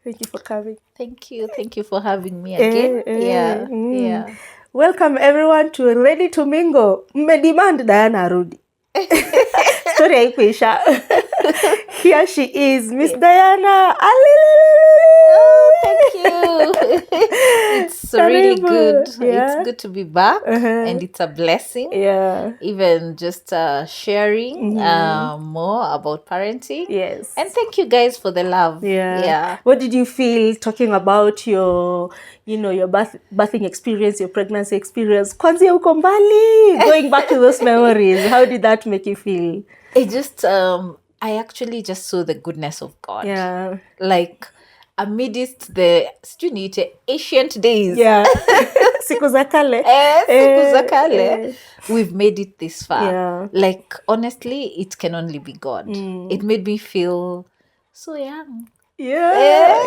Thank you for coming. Thank you. Thank you for having me again. Yeah. Welcome everyone to Ready to Mingle. Mmedemand Diana Rudi. Story haikuisha. Here she is, Miss Diana. Thank you. It's really good. Yeah. It's good to be back, and it's a blessing. Yeah. Even just sharing more about parenting. Yes. And thank you guys for the love. Yeah. What did you feel talking about your birthing experience, your pregnancy experience? Kwanzia uko mbali, going back to those memories. How did that make you feel? It just I actually just saw the goodness of God. Yeah. Like amidst the ancient days. Yeah. Siku za kale. Siku za kale. We've made it this far. Yeah. Like honestly, it can only be God. It made me feel so young. Yes.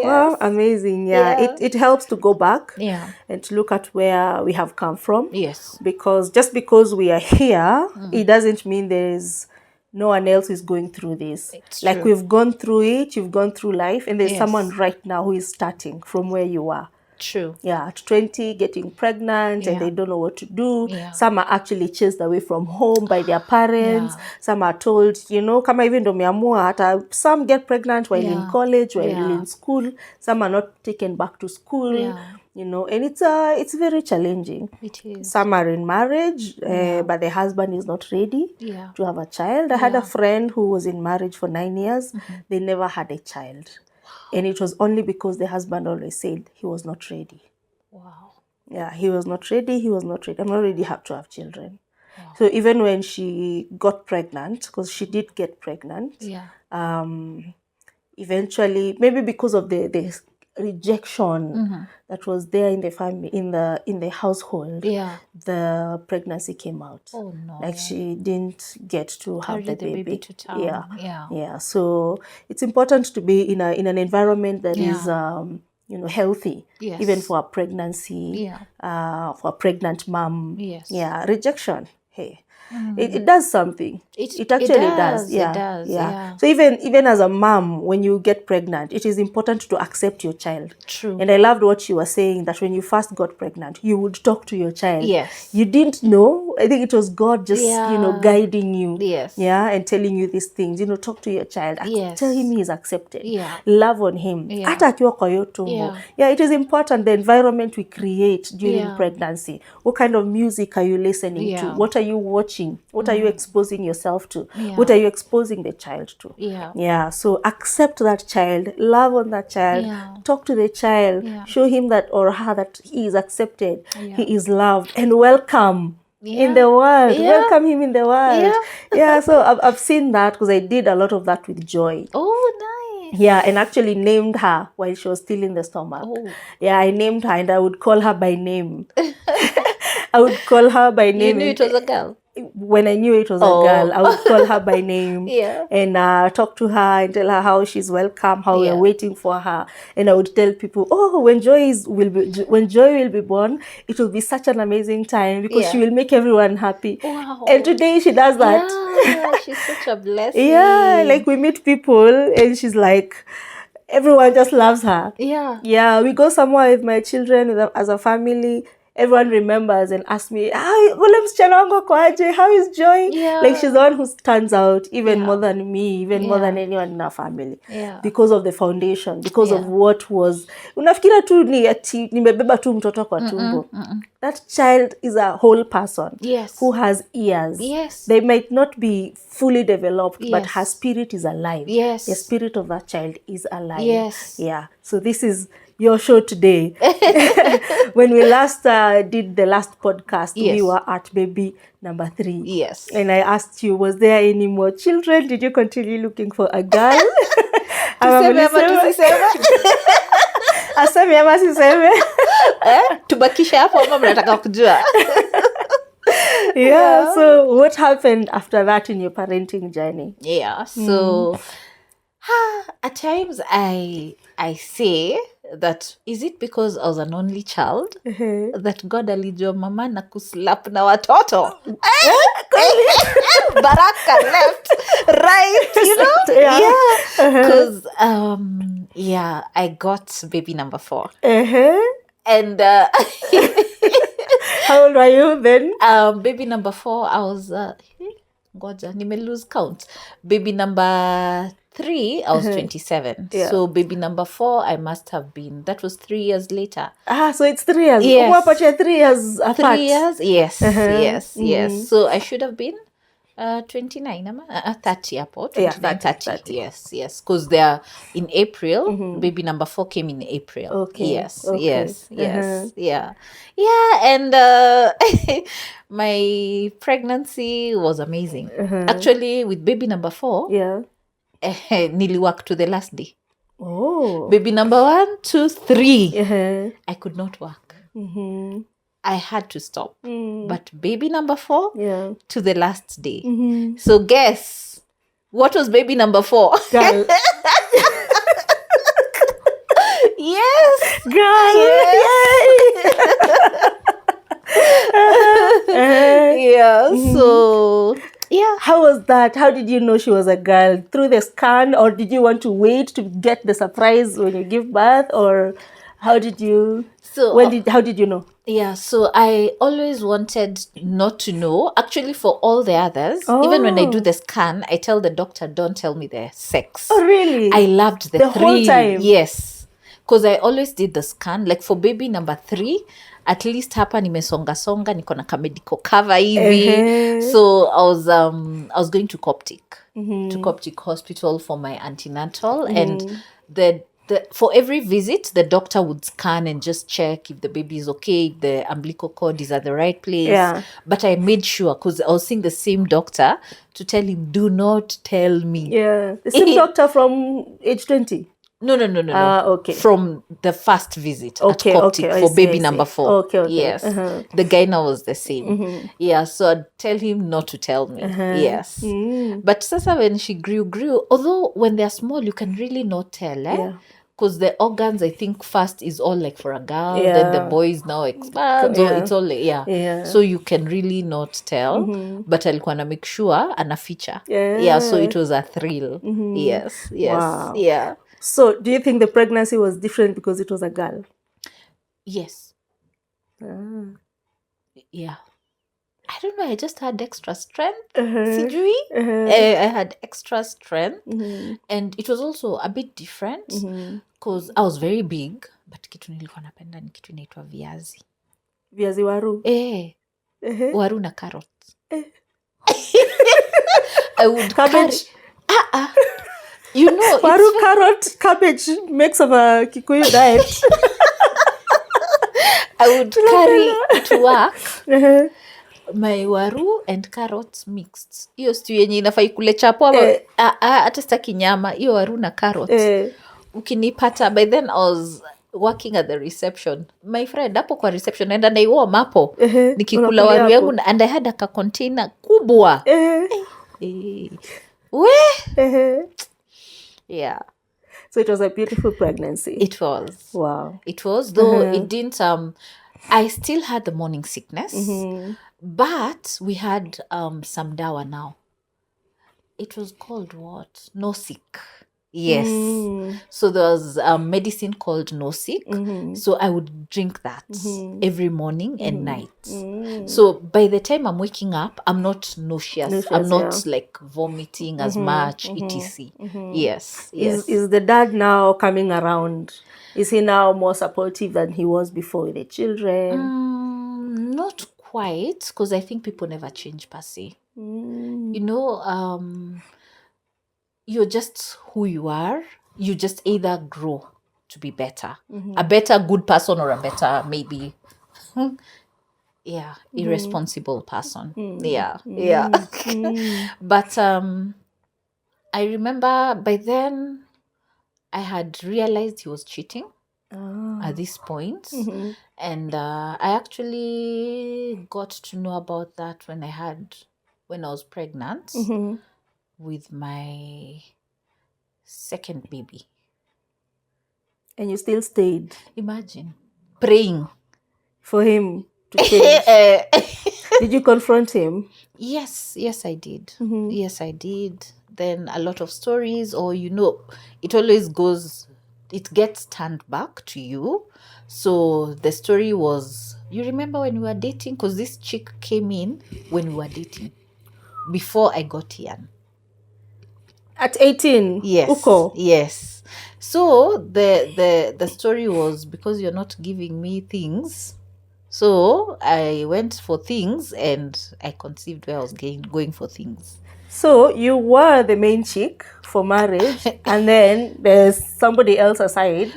Wow, amazing. Yeah. It helps to go back and to look at where we have come from. Yes. Because just because we are here, it doesn't mean there's no one else is going through this. It's like true. We've gone through it, you've gone through life, and there's someone right now who is starting from where you are. True. Yeah, at 20, getting pregnant and they don't know what to do. Yeah. Some are actually chased away from home by their parents. Some are told, kama even ndo meamua, hata some get pregnant while in college, while in school. Some are not taken back to school. And it's very challenging. It is. Some are in marriage, but the husband is not ready to have a child. I had a friend who was in marriage for 9 years. They never had a child. And it was only because the husband always said he was not ready. Wow. Yeah, he was not ready. I'm not ready to have children. Wow. So even when she got pregnant, because she did get pregnant, eventually, maybe because of the rejection that was there in the family, in the household, the pregnancy came out. Oh no! Like she didn't get to have the baby to term. Yeah. So it's important to be in an environment that is healthy, even for a pregnancy, for a pregnant mom. Yes. Yeah, rejection. Hey. It does something. It actually does. Yeah. It does. Yeah. So even as a mom, when you get pregnant, it is important to accept your child. True. And I loved what you were saying, that when you first got pregnant, you would talk to your child. Yes. You didn't know. I think it was God just guiding you. Yes. Yeah, and telling you these things. Talk to your child. Yes. Tell him he is accepted. Yeah. Love on him. Hata akiwa kwa hiyo tumbo. Yeah, it is important, the environment we create during pregnancy. What kind of music are you listening to? What are you watching? What are you exposing yourself to? What are you exposing the child to? Yeah. So accept that child, love on that child, talk to the child, show him that or her that he is accepted, he is loved, and welcome in the world. Welcome him in the world. So I've seen that because I did a lot of that with Joy. Oh, nice. Yeah, and actually named her while she was still in the stomach. Oh. Yeah, I named her and I would call her by name. I would call her by name. You knew it was a girl? When I knew it was a girl, I would call her by name and talk to her and tell her how she's welcome, how we're waiting for her. And I would tell people, when Joy will be born, it will be such an amazing time because she will make everyone happy. Wow. And today she does that. Yeah, she's such a blessing. Yeah, like we meet people and she's like, everyone just loves her. Yeah, we go somewhere with my children as a family. Everyone remembers and asks me, how is Joy? Like she's the one who stands out even more than me, even more than anyone in our family. Because of the foundation, because of what was. Unafikira tu ni ati nimebeba tu mtoto kwa tumbo. That child is a whole person who has ears. They might not be fully developed, but her spirit is alive. The spirit of that child is alive. Yeah. So this is your show today. When we last did the last podcast, we were at baby number 3. And I asked you, was there any more children? Did you continue looking for a girl? Aseme ama siseme? Tubakisha hapo ama mnataka kujua? So what happened after that in your parenting journey? So at times I say that, is it because I was an only child that God alijua mama na kuslap na watoto? Baraka left, right, Because yeah, I got baby number 4. And how old were you then? Baby number 4, I was ngoja nime lose count. Baby number 3, I was 27. Yeah. So baby number 4, I must have been, that was 3 years later. So it's 3 years. Yes. What about 3 years apart? 3 years? Yes, yes. So I should have been 29, 30 hapo, 29, 30. Yes. Because they are in April. Baby number 4 came in April. Okay. Yes. Yeah. And my pregnancy was amazing. Actually, with baby number 4, niliwork to the last day. Baby number 1, 2, 3, I could not work. I had to stop. But baby number 4, to the last day. So guess, what was baby number 4? Girl. Yes. Girl. Yeah. So yeah. How was that? How did you know she was a girl? Through the scan, or did you want to wait to get the surprise when you give birth, or how did you? So how did you know? Yeah, so I always wanted not to know. Actually, for all the others, even when I do the scan, I tell the doctor, don't tell me their sex. Oh, really? I loved the whole time? Yes. Because I always did the scan. Like for baby number 3, at least hapa nimesonga niko na medical cover hivi. So I was going to Coptic, to Coptic Hospital for my antenatal, and for every visit, the doctor would scan and just check if the baby is okay, if the umbilical cord is at the right place. Yeah. But I made sure, because I was seeing the same doctor, to tell him, do not tell me. Yeah. The same doctor from age 20? No. Okay. From the first visit at Coptic for baby number 4. Okay. Yes. The guy now was the same. Yeah, so I'd tell him not to tell me. Yes. But sasa when she grew, although when they're small, you can really not tell, Yeah. Because the organs, I think, first is all like for a girl, then the boys now expand, or it's all like, so you can really not tell, but alikuwa na make sure ana feature. Yeah, so it was a thrill. Yes. Wow. Yeah. So do you think the pregnancy was different because it was a girl? Yes. Yeah. I don't know, I just had extra strength. Sijui. I had extra strength. And it was also a bit different because I was very big, but kitu nilikuwa napenda ni kitu inaitwa viazi. Viazi waru? Waru na carrot. I would cabbage. You know, waru, carrot, cabbage makes of a Kikuyu diet. I would carry to work my waru and carrots mixed. Hiyo stew yenye inafaa ikule chapo hata sitaki nyama, hiyo waru na carrots. Ukinipata, by then I was working at the reception. My friend hapo kwa reception naenda naiwa mapo. Nikikula waru yangu, and I had a container kubwa. Yeah. So it was a beautiful pregnancy. It was. Wow. It was, though it didn't, I still had the morning sickness, but we had some dawa now. It was called what? Nosik. Yes. So there was a medicine called Nosik. So I would drink that every morning and night. So by the time I'm waking up, I'm not nauseous. I'm not like vomiting as much, etc. Yes. Is the dad now coming around? Is he now more supportive than he was before with the children? Not quite, because I think people never change per se. You know, you're just who you are. You just either grow to be better, a better good person, or a better maybe irresponsible person. But I remember by then I had realized he was cheating at this point. And I actually got to know about that when I was pregnant with my second baby. And you still stayed? Imagine. Praying. For him to change. Did you confront him? Yes, I did. Yes, I did. then a lot of stories, or it gets turned back to you. So the story was, you remember when we were dating? Because this chick came in when we were dating, before I got Ian. At 18? Yes. Uko? Yes. So the story was, because you're not giving me things, so I went for things and I conceived where I was going for things. So you were the main chick for marriage, and then there's somebody else aside.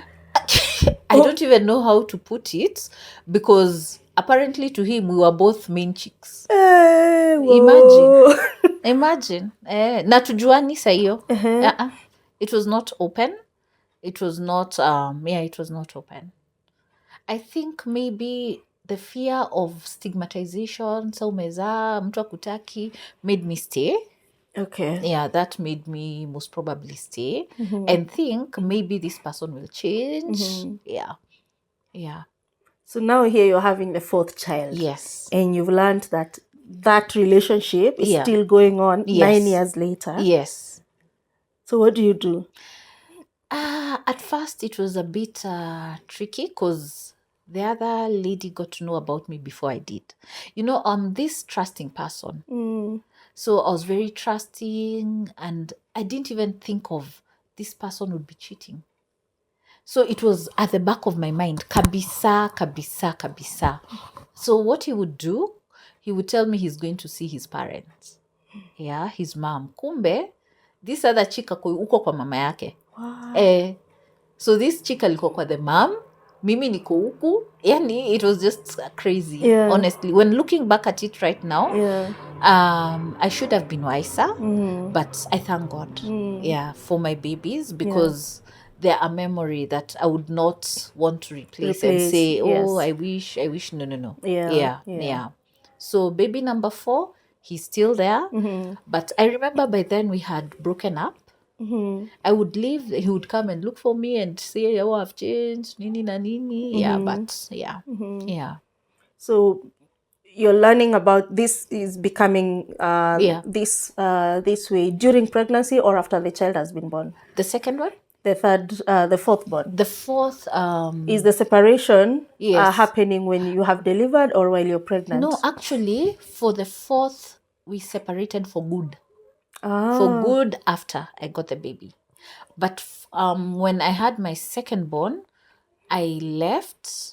I don't even know how to put it, because apparently to him we were both main chicks. Imagine. Na tujuani sa hiyo. It was not open. It was not it was not open. I think maybe the fear of stigmatization, sa umezaa mtu akutaki, made me stay. Okay. Yeah, that made me most probably stay and think maybe this person will change. Yeah. So now here you're having the fourth child. Yes. And you've learned that relationship is still going on 9 years later. Yes. So what do you do? At first it was a bit tricky, because the other lady got to know about me before I did. I'm this trusting person. So I was very trusting, and I didn't even think of this person would be cheating. So it was at the back of my mind, kabisa, kabisa, kabisa. So what he would do, he would tell me he's going to see his parents. Yeah, his mom. Kumbe, this other chick uko kwa mama yake. Wow. So this chick alikuwa kwa the mom, mimi niko huku. Yani, it was just crazy, honestly. When looking back at it right now, I should have been wiser, but I thank God, for my babies, because they're a memory that I would not want to replace and say, I wish, no. Yeah. So baby number 4, he's still there, but I remember by then we had broken up. I would leave, he would come and look for me and say, I've changed, nini na nini. Yeah. So you're learning about this is becoming this way during pregnancy or after the child has been born? The second one? The fourth born. The fourth is the separation happening when you have delivered or while you're pregnant? No, actually, for the fourth, we separated for good. For good after I got the baby. But when I had my second born, I left.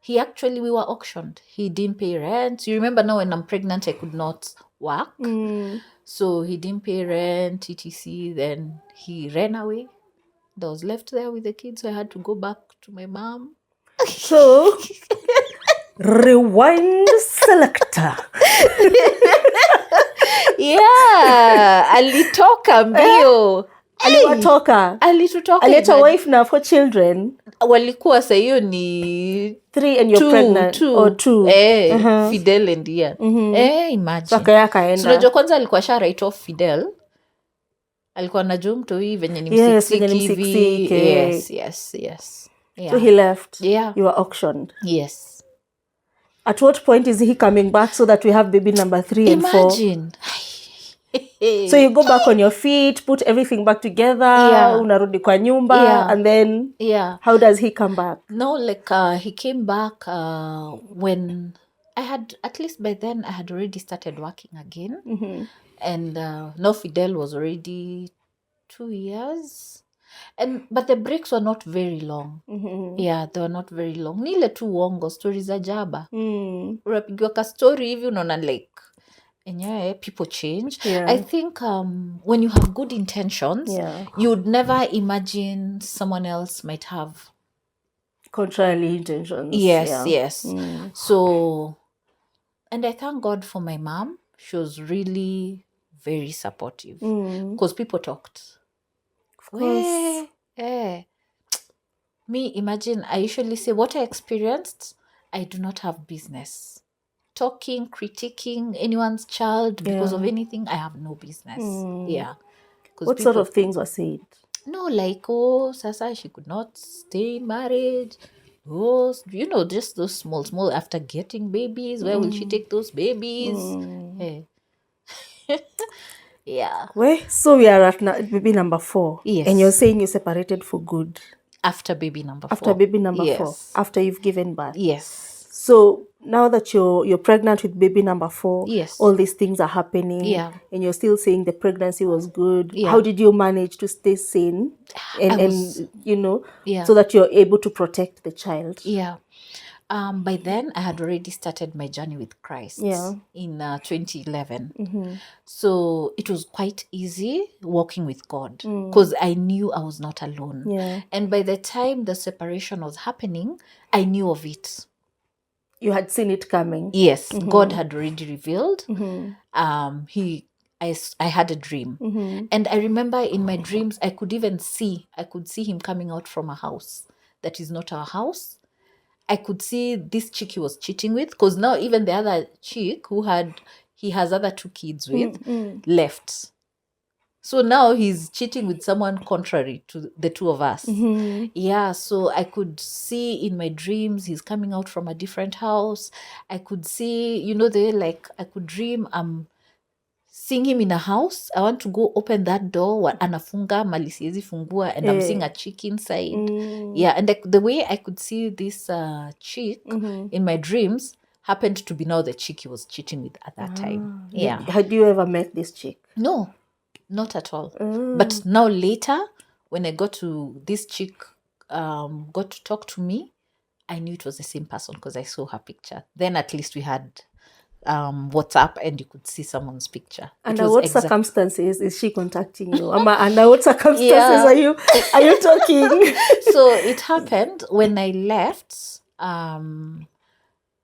We were auctioned. He didn't pay rent. You remember now when I'm pregnant, I could not work. So he didn't pay rent, etc. Then he ran away. I was left there with the kids, so I had to go back to my mom. So, rewind selector. Yeah, alitoka mbio. Alitoka. Aleta wife na 4 children. Walikuwa sa hiyo ni 3 and you're pregnant. 2. Or 2. Fidel and Ian. Imagine. Saka yakaenda. So unajua kwanza alikuwa sha write off Fidel. Alikuwa anajua mtu hii venye ni msiksiki hivi. Yes. Yeah. So he left. Yeah. You were auctioned. Yes. At what point is he coming back so that we have baby number 3 and 4? Imagine. So you go back on your feet, put everything back together, unarudi kwa nyumba, and then how does he come back? No, like he came back when I had, at least by then, I had already started working again. And now Fidel was already 2 years. But the breaks were not very long. Yeah, they were not very long. Ni ile tu uongo, stories za jaba. Unapigiwa ka story hivi unaona like, people change. I think when you have good intentions, you would never imagine someone else might have contrary intentions. Yes. So, and I thank God for my mom. She was really very supportive, because people talked. Of course. Me, imagine, I usually say what I experienced, I do not have business talking, critiquing anyone's child because of anything. I have no business. What sort of things were said? No, like, Sasa, she could not stay married. Just those small, after getting babies, where will she take those babies? Yeah. So we are at baby number 4. Yes. And you're saying you separated for good. After baby number 4. After baby number 4. Yes. After you've given birth. Yes. So now that you're pregnant with baby number 4, Yes. all these things are happening. Yeah. And you're still saying the pregnancy was good. Yeah. How did you manage to stay sane and Yeah. so that you're able to protect the child? Yeah. By then, I had already started my journey with Christ in 2011. So it was quite easy walking with God because I knew I was not alone. Yeah. And by the time the separation was happening, I knew of it. You had seen it coming. Yes, God had already revealed. I had a dream. And I remember in my dreams, I could see him coming out from a house that is not our house. I could see this chick he was cheating with, because now even the other chick he has other 2 kids with left. So now he's cheating with someone contrary to the 2 of us. Yeah, so I could see in my dreams he's coming out from a different house. I could see, I could dream seeing him in a house. I want to go open that door, anafunga mali siwezi fungua, and I'm seeing a chick inside. Yeah, and the way I could see this chick in my dreams happened to be now the chick he was cheating with at that time. Yeah. Had you ever met this chick? No, not at all. But now later, when I got to this chick, got to talk to me, I knew it was the same person because I saw her picture. Then at least we had WhatsApp and you could see someone's picture. Under what circumstances is she contacting you? Under what circumstances are you talking? So it happened when I left.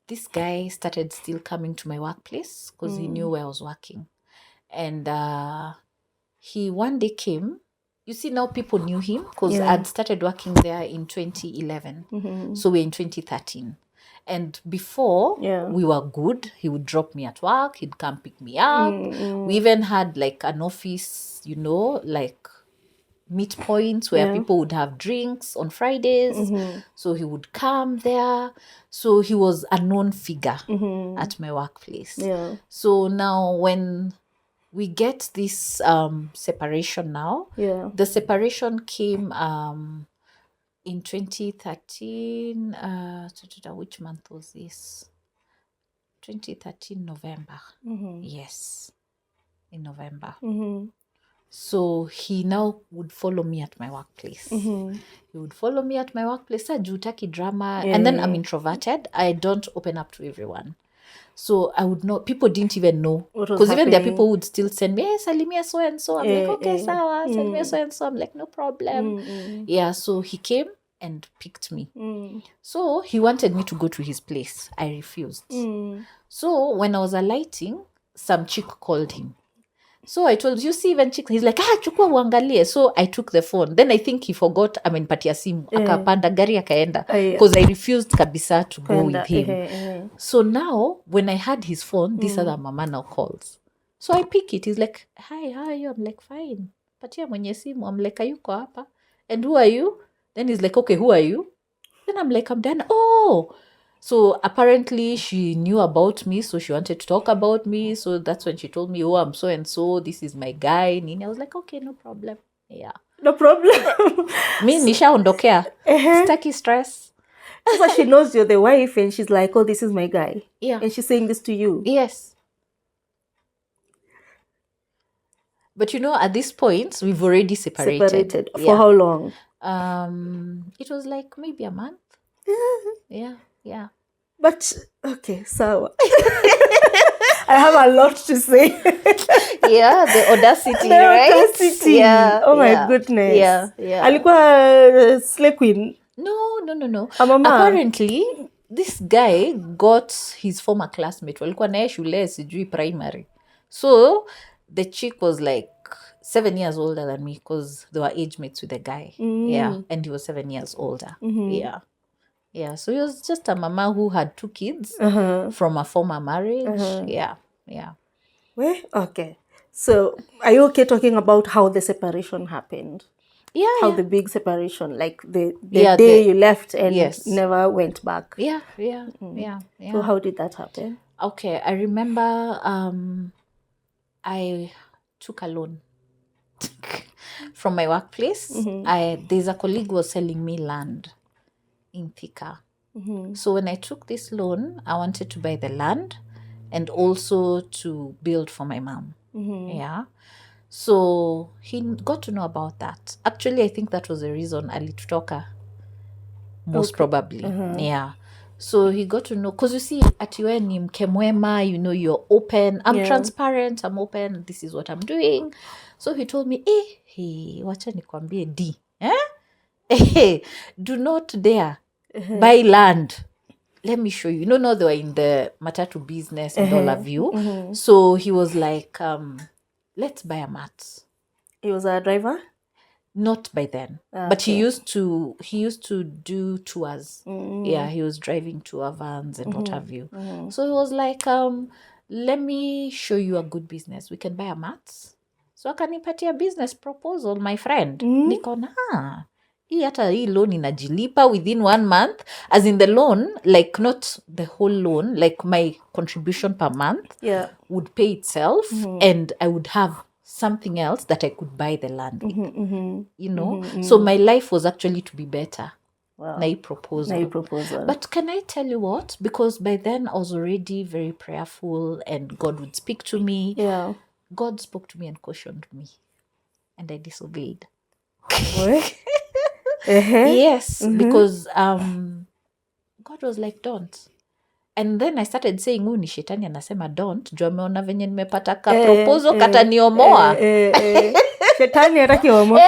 This guy started still coming to my workplace because he knew where I was working. And he one day came. You see, now people knew him because I'd started working there in 2011. So we're in 2013. And before, we were good. He would drop me at work. He'd come pick me up. We even had like an office, like meet points where people would have drinks on Fridays. So he would come there. So he was a known figure at my workplace. Yeah. So now when we get this separation now, the separation came in 2013, which month was this? 2013 November. Yes, in November. So he now would follow me at my workplace. He would follow me at my workplace. Jutaki drama. And then I'm introverted. I don't open up to everyone. So I would know, people didn't even know. Because even there are people who would still send me, hey, salimia so and so. I'm like, okay, sawa, salimia so and so. I'm like, no problem. Yeah, so he came and picked me. So he wanted me to go to his place. I refused. So when I was alighting, some chick called him. So I told you see even chick, he's like, chukua uangalie. So I took the phone. Then I think he forgot, amenipatia simu. Akapanda gari akaenda. Because I refused kabisa to go with him. So now, when I had his phone, this other mama now calls. So I pick it. He's like, hi, how are you? I'm like, fine. Patia mwenye simu. I'm like, ayuko hapa? And who are you? Then he's like, okay, who are you? Then I'm like, I'm done. Oh, so apparently she knew about me, so she wanted to talk about me. So that's when she told me, oh, I'm so and so. This is my guy. Nini. I was like, okay, no problem. Yeah. No problem. Me nishaondokea. Staki stress. So she knows you're the wife and she's like, oh, this is my guy. Yeah. And she's saying this to you. Yes. But at this point, we've already separated. For how long? It was like maybe a month. Yeah. But, okay, so I have a lot to say. Yeah, the audacity, right? Audacity. Yeah. Oh my goodness. Yeah. Alikuwa slay queen? No. Mama. Apparently, this guy got his former classmate. Walikuwa naye shule sijui primary. So, the chick was like 7 years older than me because they were age mates with the guy. Yeah, and he was 7 years older. Yeah, so he was just a mama who had 2 kids from a former marriage. Yeah. Well, okay. So, are you okay talking about how the separation happened? Yeah. How the big separation, like the day you left and never went back. Yeah. So, how did that happen? Okay, I remember I took a loan from my workplace. There's a colleague who was selling me land in Thika. So when I took this loan, I wanted to buy the land and also to build for my mom. Yeah. So he got to know about that. Actually, I think that was the reason alitutoka, most probably. Yeah. So he got to know, because you see, atiwe ni mke mwema, you know, you're open. I'm transparent, I'm open. This is what I'm doing. So he told me, wacha nikwambie D. Do not dare buy land. Let me show you. No, they were in the matatu business and all of you. So he was like, let's buy a mat. He was a driver? Not by then. But he used to do tours. Yeah, he was driving tour vans and what have you. So he was like, let me show you a good business. We can buy a mat. So akanipatia business proposal, my friend. Nikona, hii loan inajilipa within 1 month. As in the loan, like not the whole loan, like my contribution per month would pay itself, and I would have something else that I could buy the land with, you know. So my life was actually to be better. Wow. Na proposal. But can I tell you what? Because by then I was already very prayerful and God would speak to me. Yeah. God spoke to me and cautioned me. And I disobeyed. Yes, because God was like, don't. And then I started saying, ni shetani anasema don't. Juu ameona venye nimepata ka proposal kataniomoa. Shetani hataki omoke.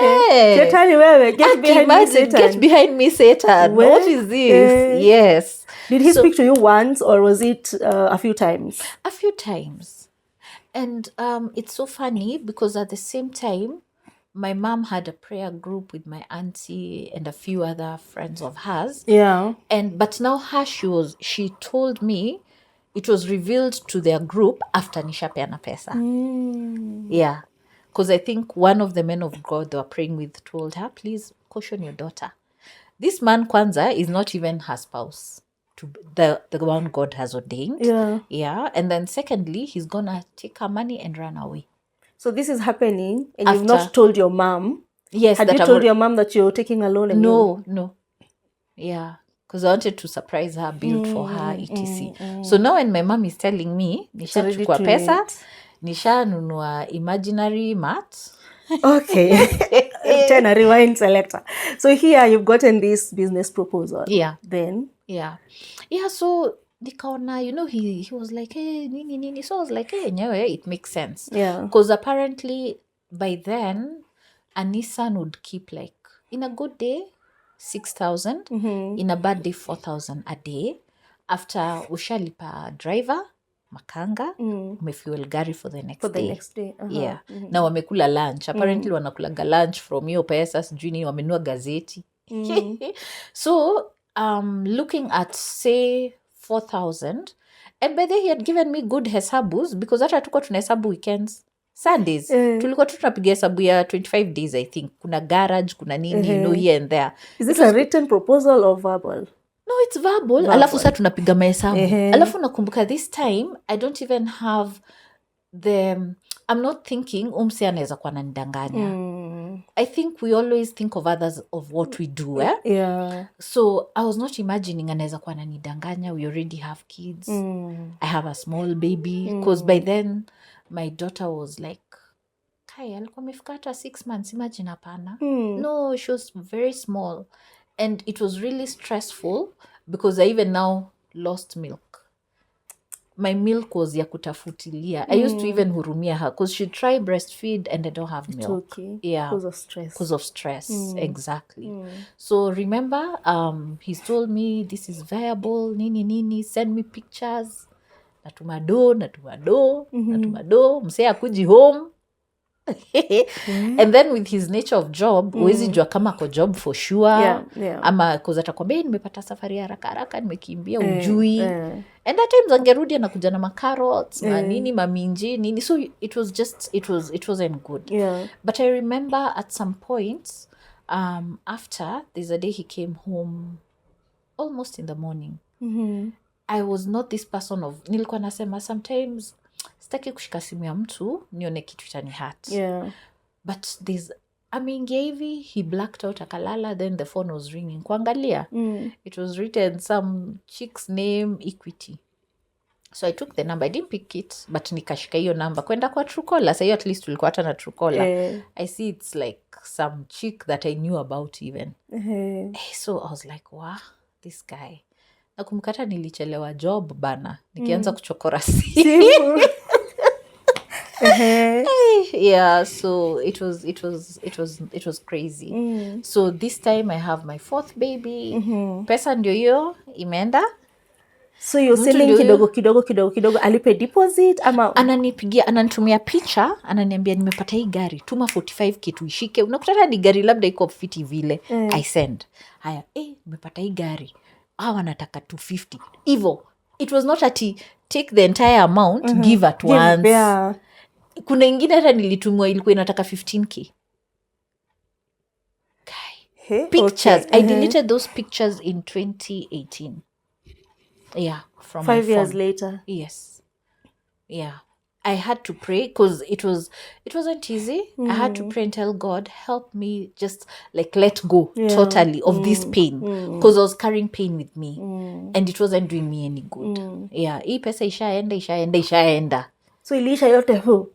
Shetani wewe, get behind me, Satan. Get behind me, Satan. What is this? Yes. Did he speak to you once, or was it a few times? A few times. And it's so funny because at the same time, my mom had a prayer group with my auntie and a few other friends of hers. Yeah. But now she told me it was revealed to their group after nishapeana pesa. Yeah. Because I think one of the men of God they were praying with told her, please caution your daughter. This man kwanza is not even her spouse, to the one God has ordained. Yeah. Yeah. And then secondly, he's gonna take her money and run away. So this is happening, and you've not told your mom? Yes. Had you told your mom that you're taking a loan? No. Yeah. Because I wanted to surprise her, build for her, etc. So now when my mom is telling me, nishachukua pesa, nishanunua imaginary mat. Okay. Turn a rewind selector. So here you've gotten this business proposal. Yeah. Then? Yeah. Yeah, so nikaona, you know, he was like, hey, nini. So I was like, hey, nyewe, it makes sense. Yeah. Because apparently by then, a Nissan would keep like, in a good day, 6,000. In a bad day, 4,000 a day. After ushalipa driver, makanga, umefuel gari for the next day. Yeah. Na wamekula lunch. Apparently wanakulaga lunch from hiyo pesa, sijui nini, wamenua gazeti. So, looking at, say, 4,000, and by then he had given me good hesabus, because hata tuko tunahesabu weekends. Sundays, tulikuwa tu tunapiga hesabu ya 25 days, I think. Kuna garage, kuna nini, you know, here and there. Is this a written proposal or verbal? No, it's verbal. Alafu sa tunapiga mahesabu. Alafu nakumbuka this time, I don't even have I'm not thinking umse anaweza kuwa ananidanganya. I think we always think of others of what we do. Yeah. So I was not imagining anaweza kuwa ananidanganya. We already have kids. I have a small baby. Because by then, my daughter was like, Kai, alikuwa amefika hata 6 months. Imagine hapana. No, she was very small. And it was really stressful because I even now lost milk. My milk was ya kutafutilia. I used to even hurumia her because she'd try breastfeed and I don't have milk. Okay. Yeah. Because of stress. Because of stress. Exactly. So remember, he's told me this is viable, nini, send me pictures. Natumado, msee akuji home. And then with his nature of job, huwezi jua kama ako job for sure. Yeah. Ama cause atakwambia nimepata safari haraka nimekimbia ujui. And at times angerudi anakuja na macarrots, nini, maminji, nini. So it wasn't good. Yeah. But I remember at some point, after, there's a day he came home almost in the morning. I was not this person of, nilikuwa nasema sometimes sitaki kushika simu ya mtu nione kitu itani hurt. Yeah. But there's ameingia hivi, he blacked out akalala, then the phone was ringing. Kuangalia, it was written some chick's name Equity. So I took the number. I didn't pick it, but nikashika hiyo number. Kwenda kwa Truecaller. So at least tulikuwa hata na Truecaller. I see it's like some chick that I knew about even. So I was like, wow, this guy. Nakumkata nilichelewa job bana. Nikianza kuchokora simu. Yeah, so it was crazy. So this time I have my fourth baby. Pesa ndio hiyo imeenda. So you're selling kidogo alipe deposit ama ananipigia, ananitumia picha, ananiambia nimepata hii gari, tuma 45k tuishike. Unakuta ni gari labda iko fiti vile. I send. Haya, nimepata hii gari. Wanataka 250. Hivyo. It was not ati take the entire amount, give at once. Yeah. Kuna ingine hata nilitumwa ilikuwa inataka 15k. Pictures. Okay. I deleted those pictures in 2018. Yeah, from 5 years later. Yes. Yeah. I had to pray because it wasn't easy. I had to pray and tell God, help me just like let go totally of this pain, because I was carrying pain with me and it wasn't doing me any good. Yeah, hii pesa ishaenda. So ilisha yote who?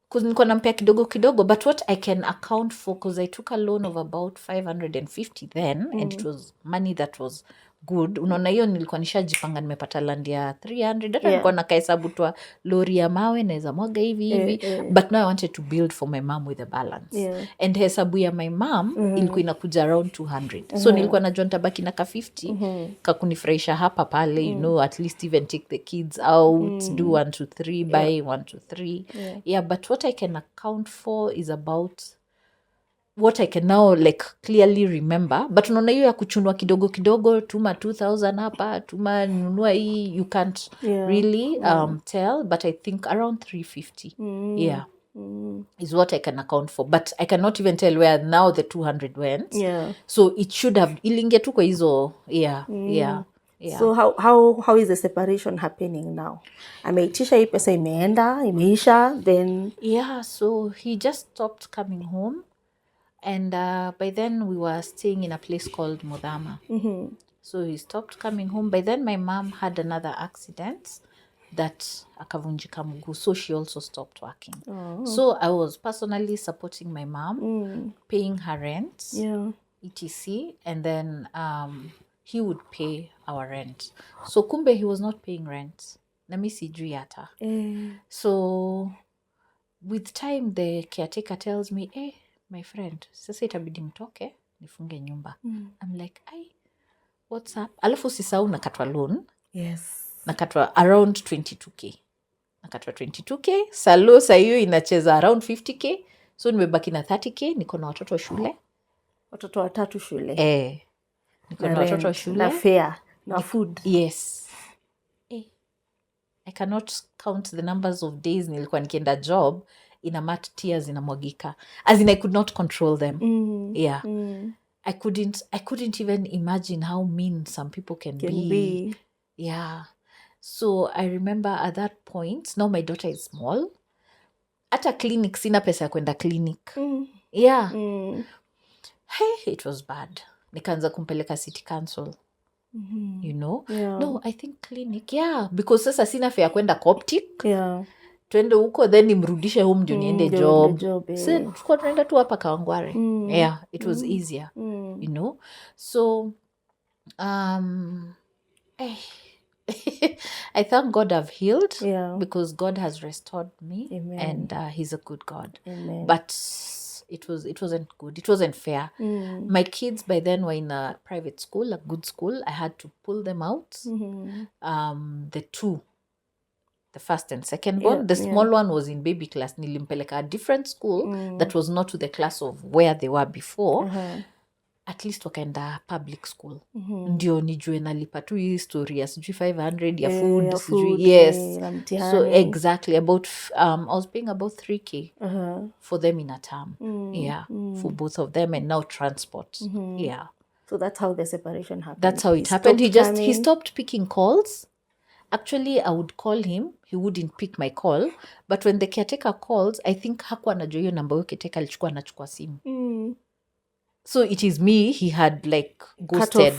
Because nilikuwa nampea kidogo, but what I can account for, because I took a loan of about 550 then, and it was money that was good. Unaona hiyo nilikuwa nishajipanga nimepata land ya 300. Hata nilikuwa nakahesabu twa lori ya mawe naweza mwaga hivi. But now I wanted to build for my mom with a balance. And hesabu ya my mom ilikuwa inakuja around 200. So nilikuwa najua nitabaki na ka 50 kakunifurahisha hapa pale, you know, at least even take the kids out, do 1 to 3, buy 1 to 3. Yeah, but what I can account for is about what I can now like clearly remember. But unaona hiyo ya kuchunwa kidogo, tuma 2000 hapa, tuma nunua hii, you can't really tell, but I think around 350 is what I can account for. But I cannot even tell where now the 200 went. So it should have ilingia tu kwa hizo. Yeah. So how is the separation happening now? Ameitisha hii pesa imeisha then so he just stopped coming home. And by then we were staying in a place called Modama. So he stopped coming home. By then my mom had another accident that akavunjika mguu. So she also stopped working. So I was personally supporting my mom, paying her rent, etc. And then he would pay our rent. So kumbe he was not paying rent. Nami sijui hata. So with time the caretaker tells me, my friend, sasa itabidi mtoke nifunge nyumba. I'm like, what's up? Alafu sisau nakatwa loan. Nakatwa around 22k. Nakatwa 22k. Salo sa hiyo inacheza around 50k. So nimebaki na 30k. Niko na watoto shule. Watoto watatu shule. Niko na watoto shule. Na fare. Na food. Yes. I cannot count the numbers of days nilikuwa nikienda job. In a mat tears inamwagika, as in I could not control them. I couldn't even imagine how mean some people can be. So I remember at that point, now my daughter is small, hata clinic sina pesa ya kwenda clinic. It was bad. Nikaanza kumpeleka city council. You know, no, I think clinic, because sasa sina fare ya kwenda Coptic. Twende huko then nimrudishe home ndio niende job. So tulikuwa tunaenda tu hapa Kawangware. It was easier. You know. So I thank God I've healed because God has restored me. And he's a good God. But it wasn't good. It wasn't fair. My kids by then were in a private school, a good school. I had to pull them out. The two, the first and second born. The small one was in baby class. Nilimpeleka a different school that was not to the class of where they were before. At least wakaenda public school. Ndio nijue nalipa tu hii story ya sijui 500 ya food. So exactly about I was paying about 3k for them in a term. For both of them, and now transport. So that's how the separation happened. That's how it happened. He stopped picking calls. Actually, I would call him, he wouldn't pick my call, but when the caretaker calls, I think hakuwa anajua hiyo namba huyo caretaker alichukua anachukua simu. So it is me he had like ghosted.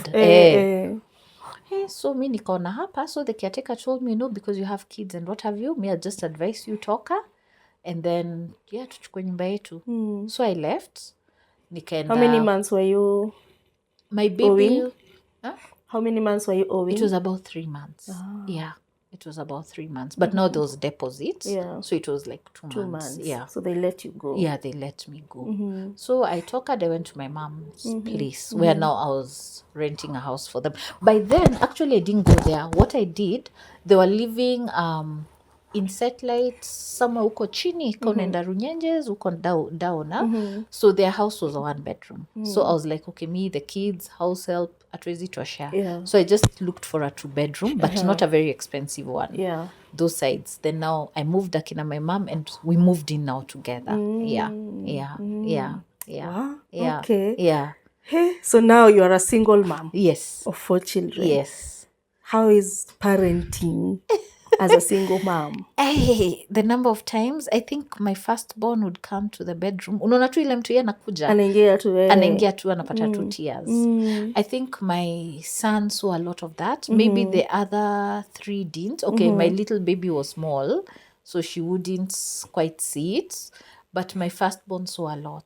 So mi nikaona hapa, so the caretaker told me, no, because you have kids and what have you, me I just advise you toka and then tuchukue nyumba yetu. So I left. Nikaenda. How many months were you my baby owing? How many months were you owing? It was about 3 months. Yeah, it was about 3 months. But now there was deposits. Yeah. So it was like 2 months. 2 months. Yeah. So they let you go. Yeah, they let me go. So I took her, they went to my mom's place where now I was renting a house for them. By then, actually, I didn't go there. What I did, they were living in satellite somewhere huko chini, unaenda Runyenjes, huko down. So their house was a 1 bedroom. So I was like, okay, me, the kids, house help, hatuwezi tuashare. Yeah. So I just looked for a 2 bedroom, but not a very expensive one. Yeah. Those sides. Then now I moved akina my mom and we moved in now together. Yeah. Wow. Yeah. Okay. Yeah. Hey, so now you are a single mom. Yes. Of 4 children. Yes. How is parenting as a single mom? Hey, the number of times I think my firstborn would come to the bedroom. Unaona tu ile mtu yeye anakuja. Anaingia tu anapata 2 tears. I think my son saw a lot of that. Maybe the other 3 didn't. Okay, my little baby was small, so she wouldn't quite see it. But my firstborn saw a lot.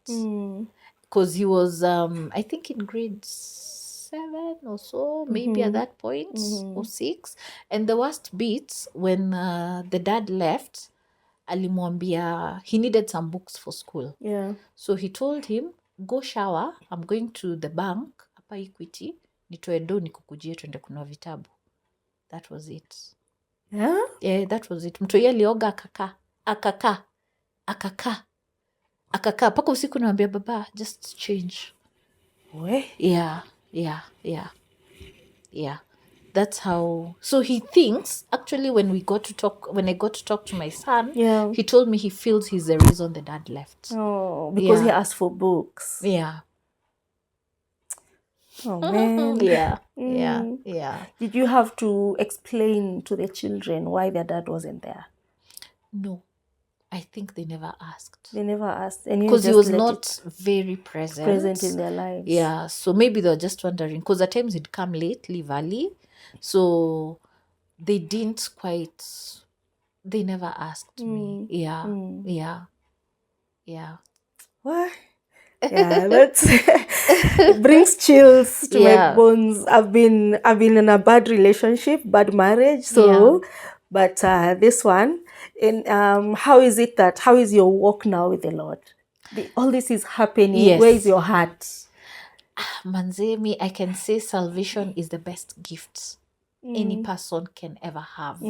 Because he was, I think in grade 7 or so, maybe at that point, or 6. And the worst bit, when the dad left, alimwambia he needed some books for school. Yeah. So he told him, go shower, I'm going to the bank, hapa Equity, nitoe do nikukujie tuende kununua vitabu. That was it. Yeah? Yeah, that was it. Mtoi alioga akakaa paka usiku naambia baba, just change. Yeah. That's how. So he thinks actually when I got to talk to my son, he told me he feels he's the reason the dad left. Oh, because he asked for books. Yeah. Oh man. Yeah. Did you have to explain to the children why their dad wasn't there? No. I think they never asked. Because he was not very present in their lives. Yeah, so maybe they were just wondering. Because at times he'd come late, leave early. So they didn't quite... They never asked me. Yeah. What? Yeah, that's... it brings chills to my bones. I've been in a bad relationship, bad marriage. So... But this one, how is your walk now with the Lord? All this is happening. Yes. Where is your heart? Manzemi, I can say salvation is the best gift any person can ever have.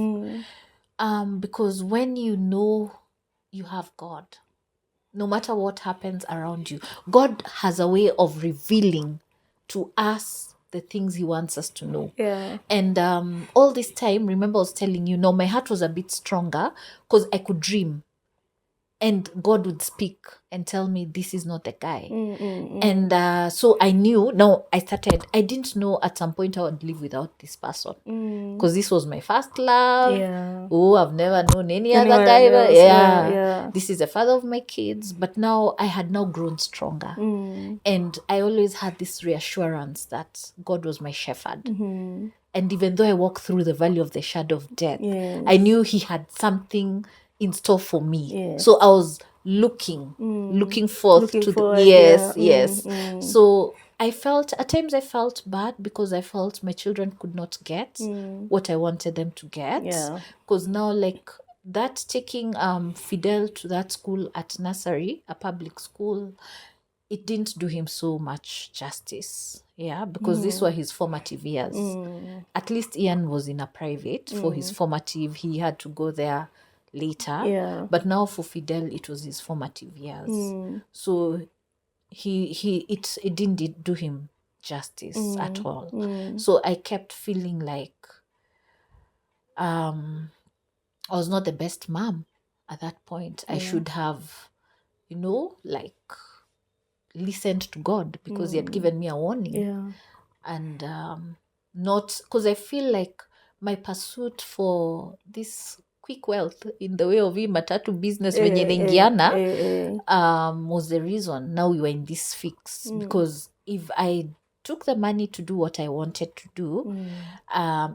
Because when you know you have God, no matter what happens around you, God has a way of revealing to us the things he wants us to know. Yeah. And all this time, remember I was telling you, my heart was a bit stronger because I could dream. And God would speak and tell me, this is not the guy. And so I knew, I didn't know at some point I would live without this person. Because this was my first love. Yeah. Oh, I've never known any other guy. Yeah. This is the father of my kids. But now I had now grown stronger. And I always had this reassurance that God was my shepherd. And even though I walked through the valley of the shadow of death, I knew he had something in store for me. Yes. So I was looking forth to the yes. So at times I felt bad because I felt my children could not get what I wanted them to get. Because now that taking Fidel to that school at nursery, a public school, it didn't do him so much justice. Yeah, because these were his formative years. At least Ian was in a private for his formative. He had to go there later, but now for Fidel it was his formative years. So it didn't do him justice at all. So I kept feeling like I was not the best mom at that point. I should have listened to God because he had given me a warning. And not because I feel like my pursuit for this quick wealth in the way of hii matatu business venye inaingiana was the reason now we were in this fix. Because if I took the money to do what I wanted to do,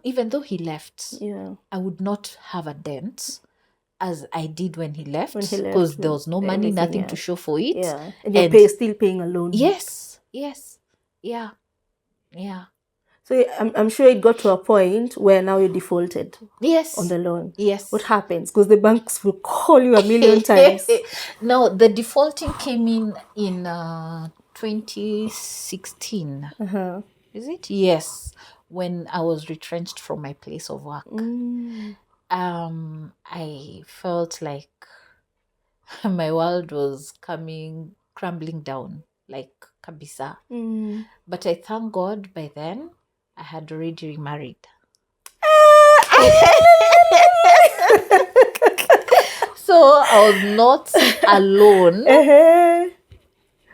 even though he left, I would not have a dent as I did when he left, because there was no money, nothing to show for it. And you're still paying a loan. Yes. So I'm sure it got to a point where now you defaulted on the loan. Yes. What happens? Because the banks will call you a million times. No, the defaulting came in 2016. Is it? Yes. When I was retrenched from my place of work. I felt like my world was crumbling down, like kabisa. But I thank God by then I had already remarried. So I was not alone.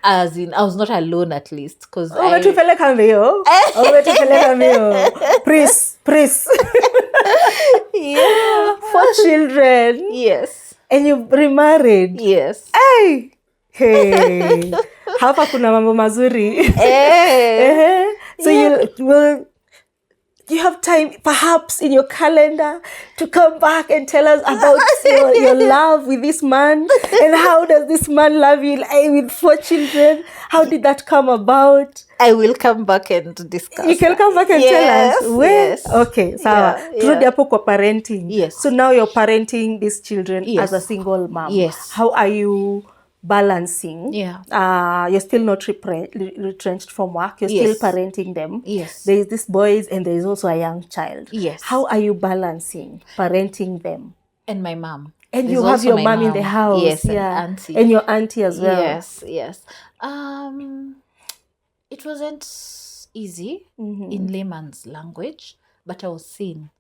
As in, I was not alone at least. Because Pris. Yeah. 4 children. Yes. And you remarried. Yes. Hey. Hapa kuna mambo mazuri. So you have time perhaps in your calendar to come back and tell us about your love with this man, and how does this man love you with 4 children? How did that come about? I will come back and discuss. You can come back and tell us. Yes. Okay, sawa. Turudi hapo kwa parenting. Yes. So now you're parenting these children as a single mom. Yes. How are you balancing? You're still not retrenched from work. You're still parenting them. Yes. There is this boys and there is also a young child. Yes. How are you balancing parenting them? And my mom. And you have your mom in the house. Yes, and auntie. And your auntie as well. Yes. It wasn't easy in layman's language, but I was seen.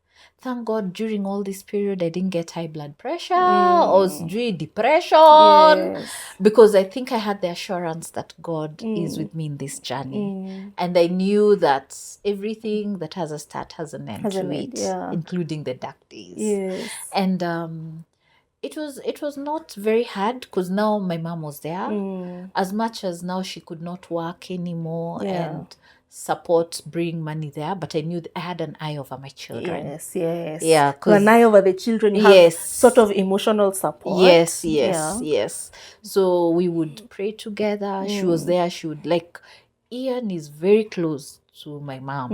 Thank God during all this period I didn't get high blood pressure or depression, because I think I had the assurance that God is with me in this journey. And I knew that everything that has a start has an end to it, including the dark days. And it was not very hard, because now my mom was there. As much as now she could not work anymore and bring money there, but I knew that I had an eye over my children. Yes. Yeah, an eye over the children. You have sort of emotional support. Yes. So we would pray together. She was there. She would Ian is very close to my mom.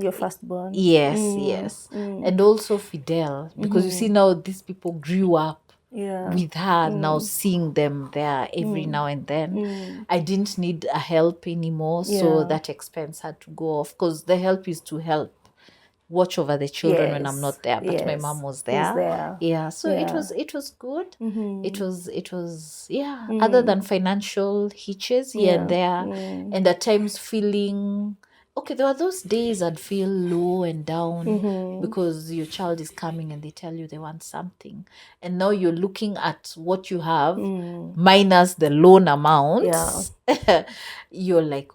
Your firstborn. Yes. And also Fidel, because you see now these people grew up with her, now seeing them there every now and then. I didn't need a help anymore, so that expense had to go off, because the help is to help watch over the children when I'm not there, but my mom was there. So it was good. It was other than financial hitches here and there, and at times feeling there were those days I'd feel low and down because your child is coming and they tell you they want something. And now you're looking at what you have minus the loan amount. You're like,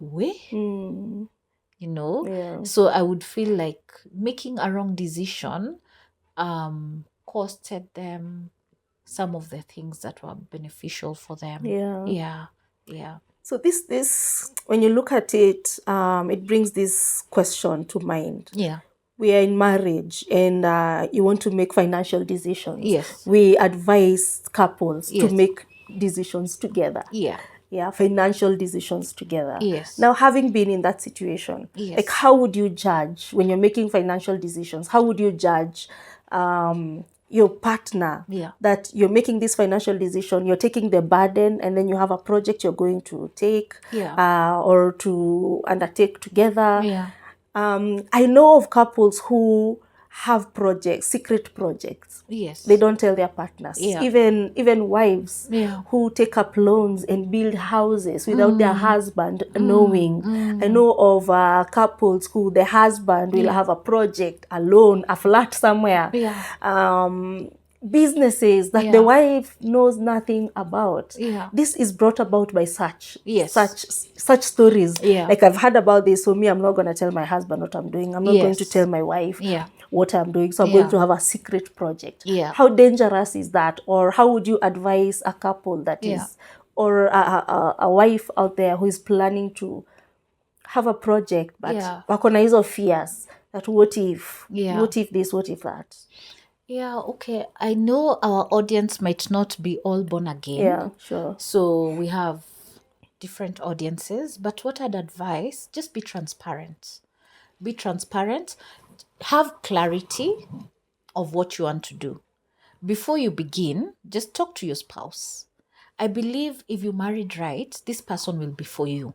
So I would feel like making a wrong decision costed them some of the things that were beneficial for them. Yeah. So this when you look at it, it brings this question to mind. We are in marriage and you want to make financial decisions. We advise couples to make decisions together. Financial decisions together. Now, having been in that situation, like how would you judge when you're making financial decisions? How would you judge your partner that you're making this financial decision, you're taking the burden, and then you have a project you're going to take or to undertake together? I know of couples who have projects, secret projects. They don't tell their partners. Even wives who take up loans and build houses without their husband knowing. I know of couples who the husband will have a project, a loan, a flat somewhere. Businesses that the wife knows nothing about. This is brought about by such stories. Like I've heard about this, so I'm not going to tell my husband what I'm doing. I'm not going to tell my wife. what I'm doing. So I'm going to have a secret project. Yeah. How dangerous is that? Or how would you advise a couple that is, or a wife out there who is planning to have a project, but wako na hizo fears that what if this, what if that? Yeah, okay. I know our audience might not be all born again. Yeah, sure. So we have different audiences, but what I'd advise, just be transparent. Be transparent. Have clarity of what you want to do. Before you begin, just talk to your spouse. I believe if you married right, this person will be for you.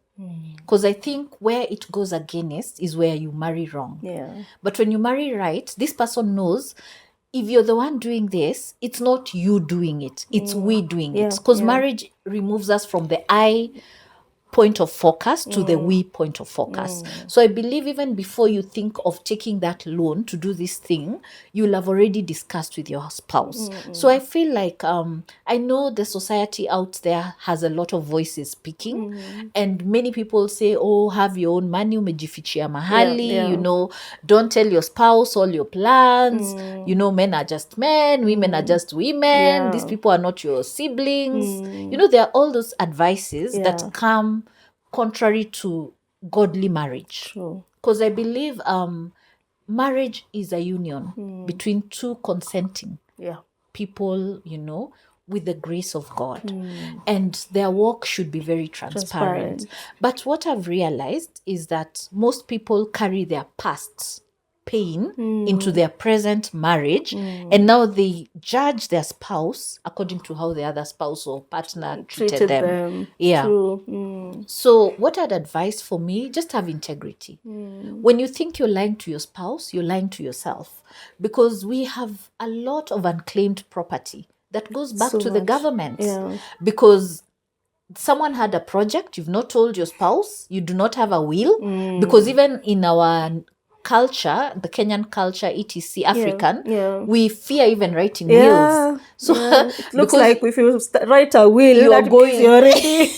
Because I think where it goes against is where you marry wrong. Yeah. But when you marry right, this person knows if you're the one doing this, it's not you doing it. It's we doing it. Because marriage removes us from the I point of focus to the we point of focus. So I believe even before you think of taking that loan to do this thing, you'll have already discussed with your spouse. So I feel like I know the society out there has a lot of voices speaking, and many people say, oh, have your own money, umejifichia mahali, you know, don't tell your spouse all your plans, you know, men are just men, women are just women, these people are not your siblings. You know, there are all those advices that come contrary to godly marriage. Because I believe marriage is a union between two consenting people, you know, with the grace of God. And their walk should be very transparent. But what I've realized is that most people carry their past pain into their present marriage, and now they judge their spouse according to how the other spouse or partner treated them. So what I'd advise for me, just have integrity. When you think you're lying to your spouse, you're lying to yourself, because we have a lot of unclaimed property that goes back to the government, because someone had a project, you've not told your spouse, you do not have a will, because even in our culture, the Kenyan culture, etc., African, we fear even writing wills. So it looks like if you write a will, you're already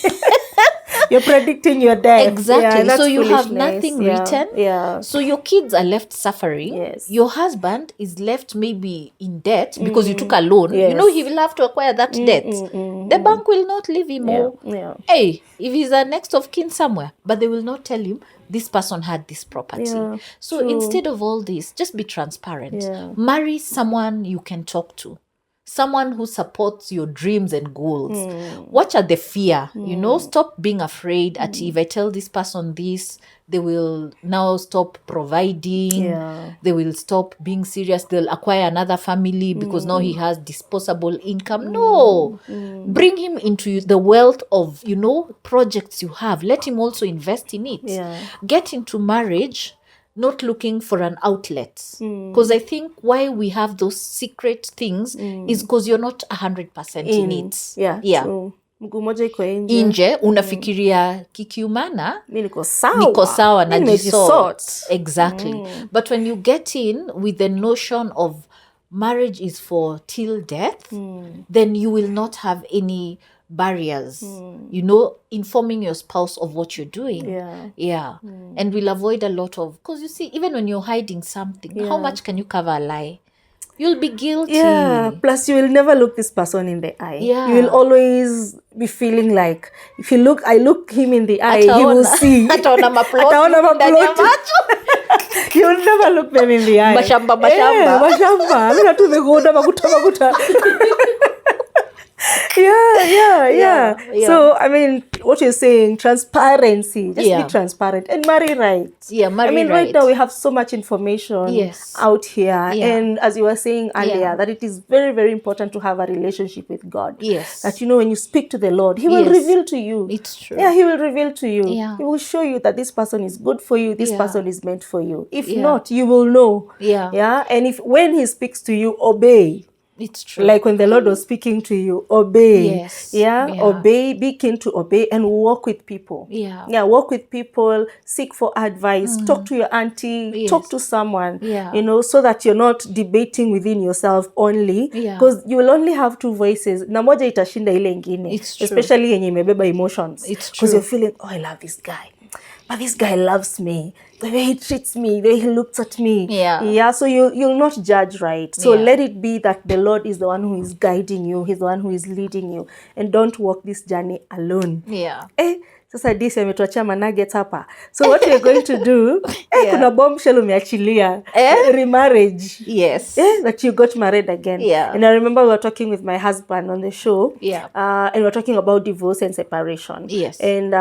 you're predicting your death. Exactly. So you have nothing written. So your kids are left suffering. Your husband is left maybe in debt because you took a loan. You know, he will have to acquire that debt. The bank will not leave him hey, if he's a next of kin somewhere, but they will not tell him this person had this property. So instead of all this, just be transparent. Marry someone you can talk to. Someone who supports your dreams and goals. Watch at the fear, you know, stop being afraid that if I tell this person this, they will now stop providing, they will stop being serious, they'll acquire another family because now he has disposable income. No, bring him into the wealth of, you know, projects you have. Let him also invest in it. Get into marriage not looking for an outlet. Because I think why we have those secret things is because you're not 100% in it. True. Mguu moja iko nje unafikiria kikiumana niko sawa najisort. Exactly. But when you get in with the notion of marriage is for till death, then you will not have any barriers, you know, informing your spouse of what you're doing. And we'll avoid a lot of, because you see, even when you're hiding something, how much can you cover a lie? You'll be guilty. Plus you will never look this person in the eye. You will always be feeling like, if I look him in the eye, he will see. Ataona maplot. You will never look them in the eye. Mashamba. Mina tu megoda maguta. So I mean, what you're saying, transparency, just be transparent and marry right. Right now we have so much information out here, and as you were saying earlier, that it is very, very important to have a relationship with God. That, you know, when you speak to the Lord, He will reveal to you. It's true. He will reveal to you. He will show you that this person is good for you, this person is meant for you. If not, you will know. And when He speaks to you, obey. It's true. Like when the Lord was speaking to you, obey. Obey, be keen to obey, and walk with people. Walk with people, seek for advice, talk to your auntie, talk to someone, you know, so that you're not debating within yourself only, because you will only have two voices. Na moja itashinda ile ingine, especially yenye imebeba emotions. Because you're feeling, oh, I love this guy. but this guy loves me. The way he treats me, the way he looks at me. Yeah. So you'll not judge, right? So let it be that the Lord is the one who is guiding you. He's the one who is leading you. And don't walk this journey alone. Yeah. Sasa DC ametuachia nuggets hapa. So what we're going to do, kuna bombshell umeachilia, remarriage. Yes. That you got married again. Yeah. And I remember we were talking with my husband on the show. Yeah. And we were talking about divorce and separation. Yes. And,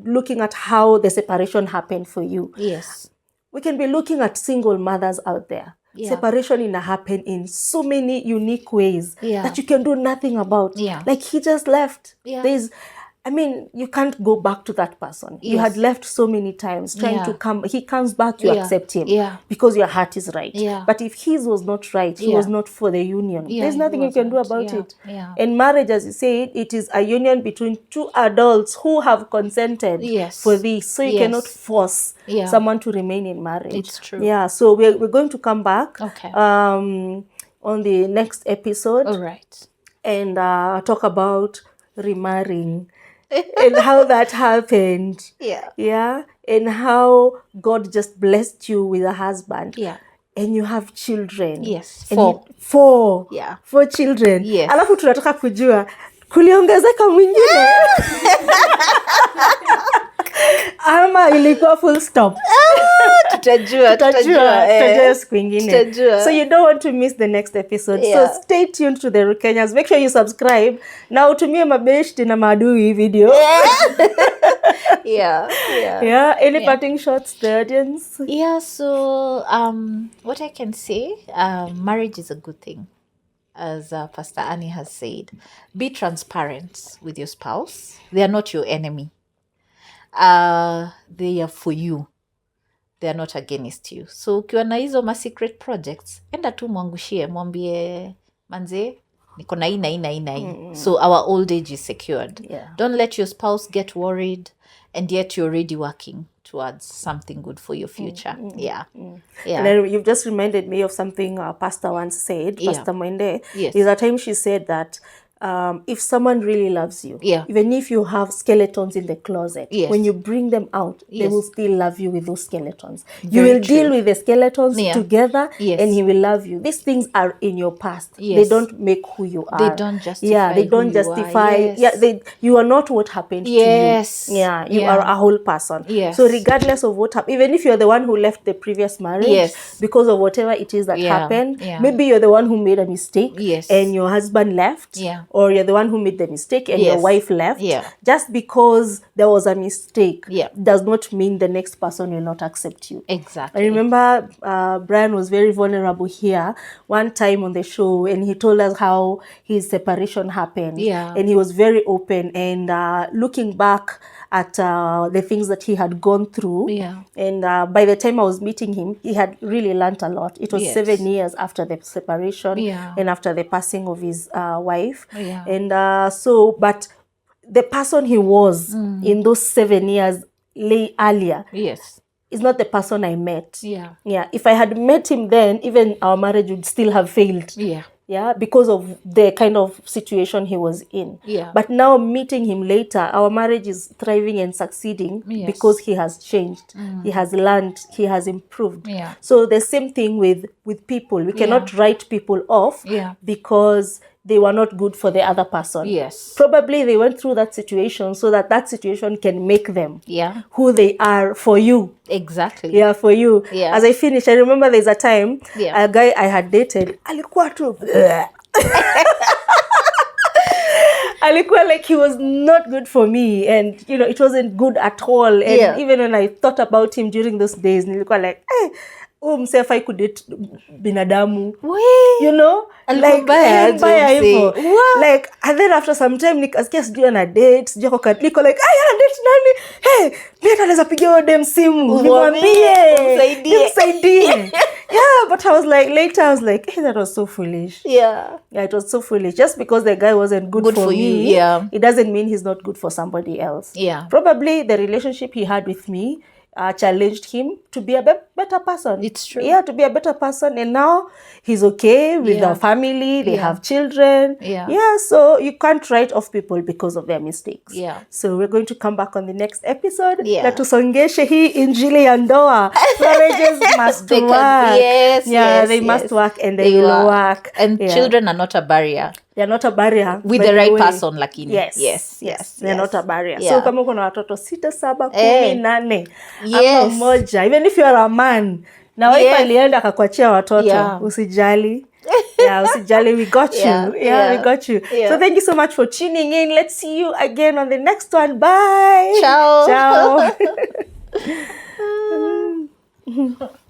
looking at how the separation happened for you. Yes. We can be looking at single mothers out there. Yeah. Separation in happen in so many unique ways that you can do nothing about. Yeah. Like he just left. Yeah. You can't go back to that person. Yes. You had left so many times trying to come. He comes back, you accept him because your heart is right. Yeah. But if his was not right, he was not for the union. There's nothing you can do about it. Yeah. And marriage, as you say, it is a union between two adults who have consented for this. So you cannot force someone to remain in marriage. It's true. Yeah. So we're going to come back on the next episode. All right. And talk about remarrying. And how that happened. Yeah. And how God just blessed you with a husband. Yeah. And you have children. Yes. And four. Yeah. 4 children. Yes. Alafu tunataka kujua kuliongezeka mwingine. Ama ilikuwa full stop. Tutajua siku ingine. So you don't want to miss the next episode. So stay tuned to the Rukenyas. Make sure you subscribe. Na utumie mabeshti na maadui video. Yeah. Any parting shots to the audience? Yeah. So what I can say, marriage is a good thing. As Pastor Annie has said, be transparent with your spouse. They are not your enemy. They are for you. They are not against you. So ukiwa na hizo ma secret projects, enda tu mwangushie, mwambie manze niko na hii. So our old age is secured. Don't let your spouse get worried, and yet you're already working towards something good for your future. Yeah. And then you've just reminded me of something our pastor once said, Pastor Mwende. There's a time she said that if someone really loves you, even if you have skeletons in the closet, when you bring them out, they will still love you with those skeletons. You will deal with the skeletons together, and he will love you. These things are in your past. They don't make who you are. They don't justify. They don't justify. You are not what happened to you. You are a whole person. So regardless of what happened, even if you're the one who left the previous marriage because of whatever it is that happened, maybe you're the one who made a mistake and your husband left. Or you're the one who made the mistake and your wife left. Just because there was a mistake does not mean the next person will not accept you. Exactly. I remember Brian was very vulnerable here one time on the show, and he told us how his separation happened. And he was very open and looking back at the things that he had gone through. And by the time I was meeting him, he had really learned a lot. It was 7 years after the separation and after the passing of his wife. And but the person he was in those 7 years earlier is not the person I met. If I had met him then, even our marriage would still have failed. Because of the kind of situation he was in. But now meeting him later, our marriage is thriving and succeeding because he has changed. He has learned, he has improved. So the same thing with people. We cannot write people off because they were not good for the other person. Probably they went through that situation so that situation can make them who they are for you. Exactly. For you. As I finished, I remember there's a time a guy I had dated, alikuwa tu alikuwa like he was not good for me, and it wasn't good at all. And even when I thought about him during those days, nilikuwa like, msefai kudate binadamu. Like and then after some time nikasikia sijui ana date, sijui kwa kadliko like ana date nani, mimi naweza pigia dem simu nimwambie nimsaidie. But I was like, later I was like, that was so foolish. It was so foolish. Just because the guy wasn't good for me, it doesn't mean he's not good for somebody else. Probably the relationship he had with me challenged him to be a better better person. It's true. Yeah, to be a better person. And now he's okay with our family. They have children. Yeah, so you can't write off people because of their mistakes. Yeah. So we're going to come back on the next episode. Yeah. Na tusongeshe hii injili ya ndoa. Marriages must work. Yes, they must work, and they will work. And children are not a barrier. They're not a barrier. With the right person, lakini. Yes. They're not a barrier. Yeah. So kama kuna watoto 6, 7, 10, 8, ama Yes. moja, even if you're a man, na wife alienda akakuachia watoto, usijali. Usijali, we got you. We got you. So thank you so much for tuning in. Let's see you again on the next one. Bye. Ciao. Ciao.